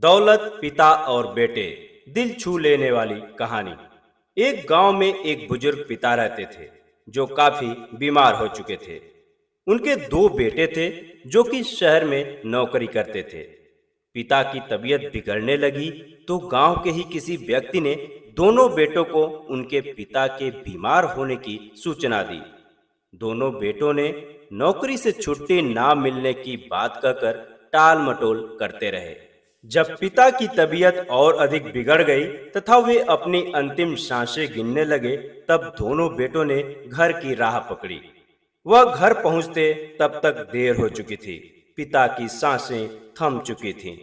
दौलत, पिता और बेटे, दिल छू लेने वाली कहानी। एक गांव में एक बुजुर्ग पिता रहते थे जो काफी बीमार हो चुके थे। उनके दो बेटे थे जो कि शहर में नौकरी करते थे। पिता की तबीयत बिगड़ने लगी तो गांव के ही किसी व्यक्ति ने दोनों बेटों को उनके पिता के बीमार होने की सूचना दी। दोनों बेटों ने नौकरी से छुट्टी ना मिलने की बात कहकर टाल मटोल करते रहे। जब पिता की तबीयत और अधिक बिगड़ गई तथा वे अपनी अंतिम सांसें गिनने लगे, तब दोनों बेटों ने घर की राह पकड़ी। वह घर पहुंचते तब तक देर हो चुकी थी। पिता की सांसें थम चुकी थीं।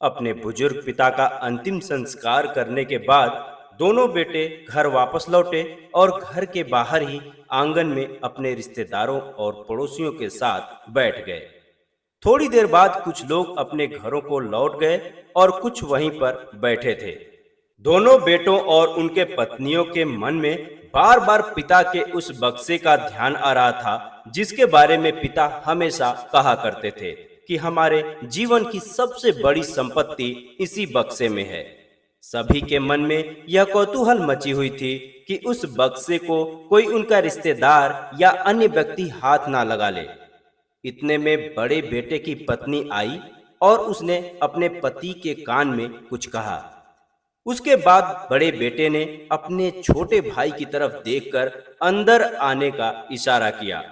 अपने बुजुर्ग पिता का अंतिम संस्कार करने के बाद दोनों बेटे घर वापस लौटे और घर के बाहर ही आंगन में अपने रिश्तेदारों और पड़ोसियों के साथ बैठ गए। थोड़ी देर बाद कुछ लोग अपने घरों को लौट गए और कुछ वहीं पर बैठे थे। दोनों बेटों और उनके पत्नियों के मन में बार बार पिता के उस बक्से का ध्यान आ रहा था जिसके बारे में पिता हमेशा कहा करते थे कि हमारे जीवन की सबसे बड़ी संपत्ति इसी बक्से में है। सभी के मन में यह कौतूहल मची हुई थी कि उस बक्से को कोई उनका रिश्तेदार या अन्य व्यक्ति हाथ ना लगा ले। इतने में बड़े बेटे की पत्नी आई और उसने अपने पति के कान में कुछ कहा। उसके बाद बड़े बेटे ने अपने छोटे भाई की तरफ देखकर अंदर आने का इशारा किया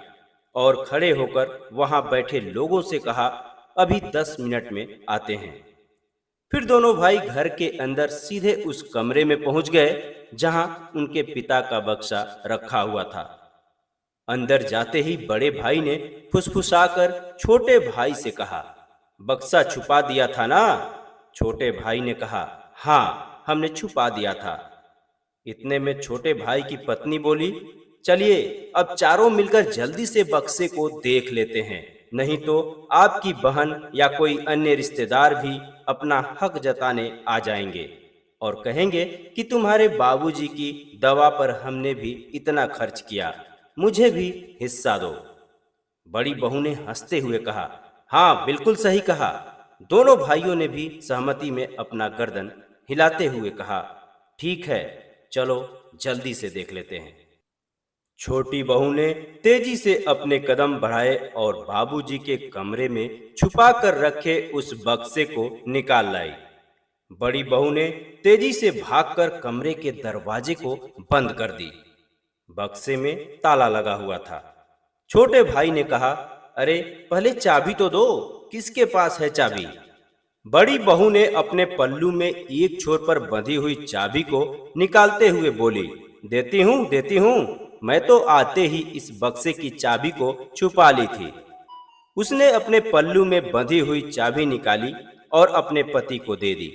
और खड़े होकर वहां बैठे लोगों से कहा, अभी 10 मिनट में आते हैं। फिर दोनों भाई घर के अंदर सीधे उस कमरे में पहुंच गए जहां उनके पिता का बक्सा रखा हुआ था। अंदर जाते ही बड़े भाई ने फुसफुसाकर छोटे भाई से कहा, बक्सा छुपा दिया था ना? छोटे भाई ने कहा, हाँ, हमने छुपा दिया था। इतने में छोटे भाई की पत्नी बोली, चलिए अब चारों मिलकर जल्दी से बक्से को देख लेते हैं, नहीं तो आपकी बहन या कोई अन्य रिश्तेदार भी अपना हक जताने आ जाएंगे और कहेंगे कि तुम्हारे बाबूजी की दवा पर हमने भी इतना खर्च किया, मुझे भी हिस्सा दो। बड़ी बहू ने हंसते हुए कहा, हाँ, बिल्कुल सही कहा। दोनों भाइयों ने भी सहमति में अपना गर्दन हिलाते हुए कहा, ठीक है, चलो जल्दी से देख लेते हैं। छोटी बहू ने तेजी से अपने कदम बढ़ाए और बाबूजी के कमरे में छुपा कर रखे उस बक्से को निकाल लाई। बड़ी बहू ने तेजी से भागकर कमरे के दरवाजे को बंद कर दी। बक्से में ताला लगा हुआ था। छोटे भाई ने कहा, अरे पहले चाबी तो दो, किसके पास है चाबी? बड़ी बहू ने अपने पल्लू में एक छोर पर बंधी हुई चाबी को निकालते हुए बोली, देती हूँ, मैं तो आते ही इस बक्से की चाबी को छुपा ली थी। उसने अपने पल्लू में बंधी हुई चाबी निकाली और अपने पति को दे दी।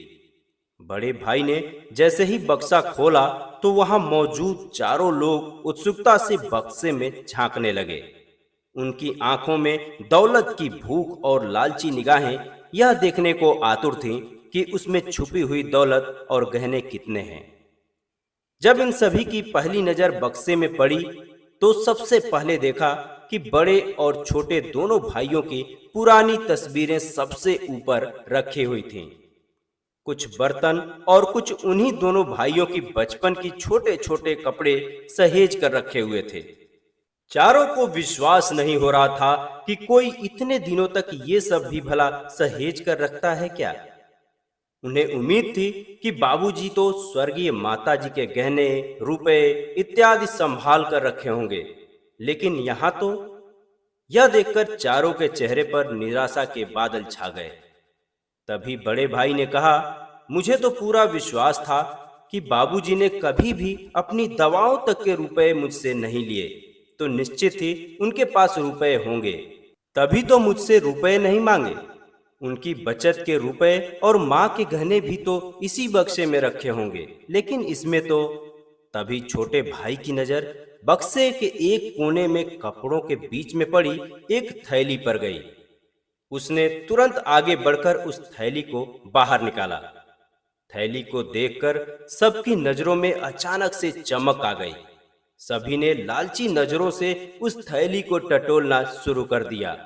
बड़े भाई ने जैसे ही बक्सा खोला तो वहां मौजूद चारों लोग उत्सुकता से बक्से में झांकने लगे। उनकी आंखों में दौलत की भूख और लालची निगाहें यह देखने को आतुर थीं कि उसमें छुपी हुई दौलत और गहने कितने हैं। जब इन सभी की पहली नजर बक्से में पड़ी तो सबसे पहले देखा कि बड़े और छोटे दोनों भाइयों की पुरानी तस्वीरें सबसे ऊपर रखी हुई थीं। कुछ बर्तन और कुछ उन्हीं दोनों भाइयों की बचपन की छोटे छोटे कपड़े सहेज कर रखे हुए थे। चारों को विश्वास नहीं हो रहा था कि कोई इतने दिनों तक ये सब भी भला सहेज कर रखता है क्या। उन्हें उम्मीद थी कि बाबूजी तो स्वर्गीय माताजी के गहने, रुपए इत्यादि संभाल कर रखे होंगे, लेकिन यहाँ तो यह देखकर चारों के चेहरे पर निराशा के बादल छा गए। तभी बड़े भाई ने कहा, मुझे तो पूरा विश्वास था कि बाबूजी ने कभी भी अपनी दवाओं तक के रुपए मुझसे नहीं लिए, तो निश्चित ही उनके पास रुपए होंगे, तभी तो मुझसे रुपए नहीं मांगे। उनकी बचत के रुपए और माँ के गहने भी तो इसी बक्से में रखे होंगे, लेकिन इसमें तो। तभी छोटे भाई की नजर बक्से के एक कोने में कपड़ों के बीच में पड़ी एक थैली पर गई। उसने तुरंत आगे बढ़कर उस थैली को बाहर निकाला। थैली को देखकर सबकी नजरों में अचानक से चमक आ गई। सभी ने लालची नजरों से उस थैली को टटोलना शुरू कर दिया।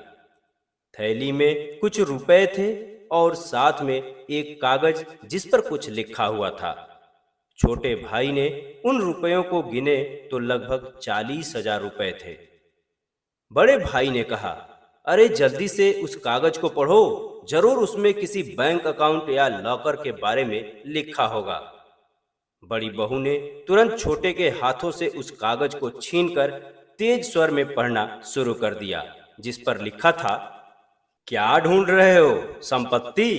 थैली में कुछ रुपए थे और साथ में एक कागज जिस पर कुछ लिखा हुआ था। छोटे भाई ने उन रुपयों को गिने तो लगभग 40,000 रुपए थे। बड़े भाई ने कहा, अरे जल्दी से उस कागज को पढ़ो, जरूर उसमें किसी बैंक अकाउंट या लॉकर के बारे में लिखा होगा। बड़ी बहू ने तुरंत छोटे के हाथों से उस कागज को छीनकर तेज स्वर में पढ़ना शुरू कर दिया, जिस पर लिखा था, क्या ढूंढ रहे हो, संपत्ति?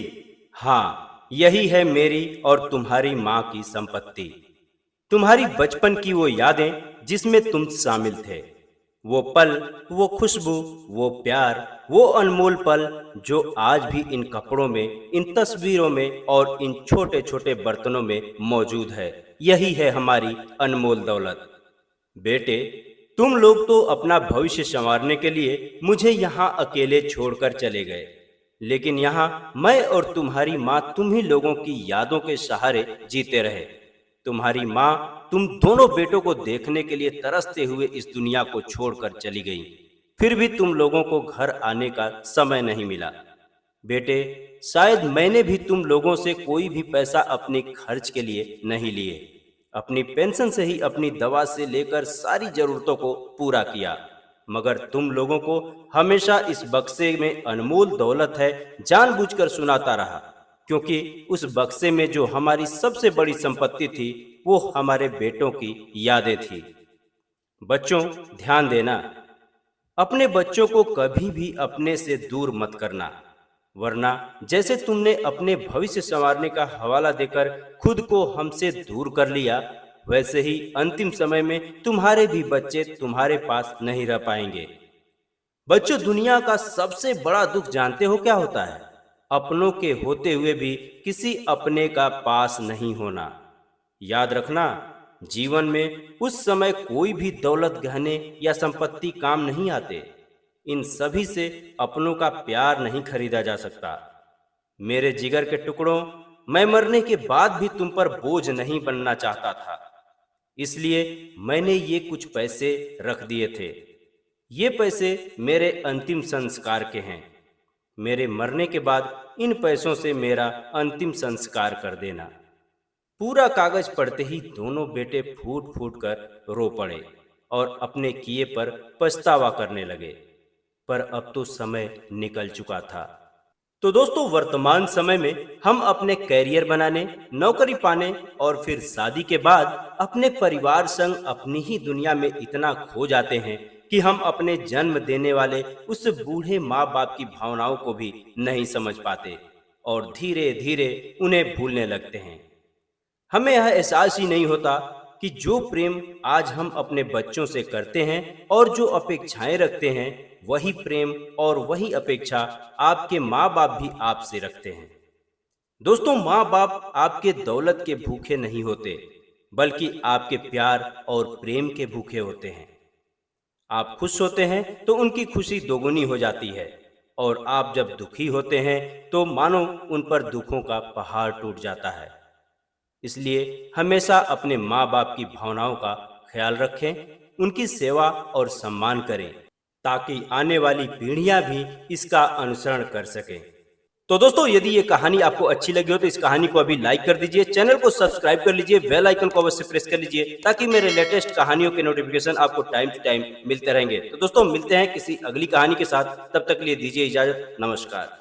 हाँ, यही है मेरी और तुम्हारी माँ की संपत्ति। तुम्हारी बचपन की वो यादें जिसमें तुम शामिल थे, वो पल, वो खुशबू, वो प्यार, वो अनमोल पल जो आज भी इन कपड़ों में, इन तस्वीरों में और इन छोटे छोटे बर्तनों में मौजूद है। यही है हमारी अनमोल दौलत। बेटे, तुम लोग तो अपना भविष्य संवारने के लिए मुझे यहाँ अकेले छोड़कर चले गए, लेकिन यहाँ मैं और तुम्हारी माँ तुम ही लोगों की यादों के सहारे जीते रहे। तुम्हारी माँ तुम दोनों बेटों को देखने के लिए तरसते हुए इस दुनिया को छोड़कर चली गई, फिर भी तुम लोगों को घर आने का समय नहीं मिला। बेटे, शायद मैंने भी तुम लोगों से कोई भी पैसा अपने खर्च के लिए नहीं लिए। अपनी पेंशन से ही अपनी दवा से लेकर सारी जरूरतों को पूरा किया, मगर तुम लोगों को हमेशा इस बक्से में अनमोल दौलत है जानबूझकर सुनाता रहा, क्योंकि उस बक्से में जो हमारी सबसे बड़ी संपत्ति थी वो हमारे बेटों की यादें थी। बच्चों, ध्यान देना, अपने बच्चों को कभी भी अपने से दूर मत करना, वरना जैसे तुमने अपने भविष्य संवारने का हवाला देकर खुद को हमसे दूर कर लिया, वैसे ही अंतिम समय में तुम्हारे भी बच्चे तुम्हारे पास नहीं रह पाएंगे। बच्चों, दुनिया का सबसे बड़ा दुख जानते हो क्या होता है? अपनों के होते हुए भी किसी अपने का पास नहीं होना। याद रखना, जीवन में उस समय कोई भी दौलत, गहने या संपत्ति काम नहीं आते। इन सभी से अपनों का प्यार नहीं खरीदा जा सकता। मेरे जिगर के टुकड़ों, मैं मरने के बाद भी तुम पर बोझ नहीं बनना चाहता था, इसलिए मैंने ये कुछ पैसे रख दिए थे। ये पैसे मेरे अंतिम संस्कार के हैं। मेरे मरने के बाद इन पैसों से मेरा अंतिम संस्कार कर देना। पूरा कागज पढ़ते ही दोनों बेटे फूट फूट कर रो पड़े और अपने किए पर पछतावा करने लगे, पर अब तो समय निकल चुका था। तो दोस्तों, वर्तमान समय में हम अपने कैरियर बनाने, नौकरी पाने और फिर शादी के बाद अपने परिवार संग अपनी ही दुनिया में इतना खो जाते हैं कि हम अपने जन्म देने वाले उस बूढ़े माँ बाप की भावनाओं को भी नहीं समझ पाते और धीरे धीरे उन्हें भूलने लगते हैं। हमें यह एहसास ही नहीं होता कि जो प्रेम आज हम अपने बच्चों से करते हैं और जो अपेक्षाएं रखते हैं, वही प्रेम और वही अपेक्षा आपके माँ बाप भी आपसे रखते हैं। दोस्तों, माँ बाप आपके दौलत के भूखे नहीं होते, बल्कि आपके प्यार और प्रेम के भूखे होते हैं। आप खुश होते हैं तो उनकी खुशी दोगुनी हो जाती है, और आप जब दुखी होते हैं तो मानो उन पर दुखों का पहाड़ टूट जाता है। इसलिए हमेशा अपने माँ बाप की भावनाओं का ख्याल रखें, उनकी सेवा और सम्मान करें, ताकि आने वाली पीढ़ियां भी इसका अनुसरण कर सकें। तो दोस्तों, यदि ये कहानी आपको अच्छी लगी हो तो इस कहानी को अभी लाइक कर दीजिए, चैनल को सब्सक्राइब कर लीजिए, बेल आइकन को अवश्य प्रेस कर लीजिए, ताकि मेरे लेटेस्ट कहानियों के नोटिफिकेशन आपको टाइम टू टाइम मिलते रहेंगे। तो दोस्तों, मिलते हैं किसी अगली कहानी के साथ, तब तक के लिए दीजिए इजाजत। नमस्कार।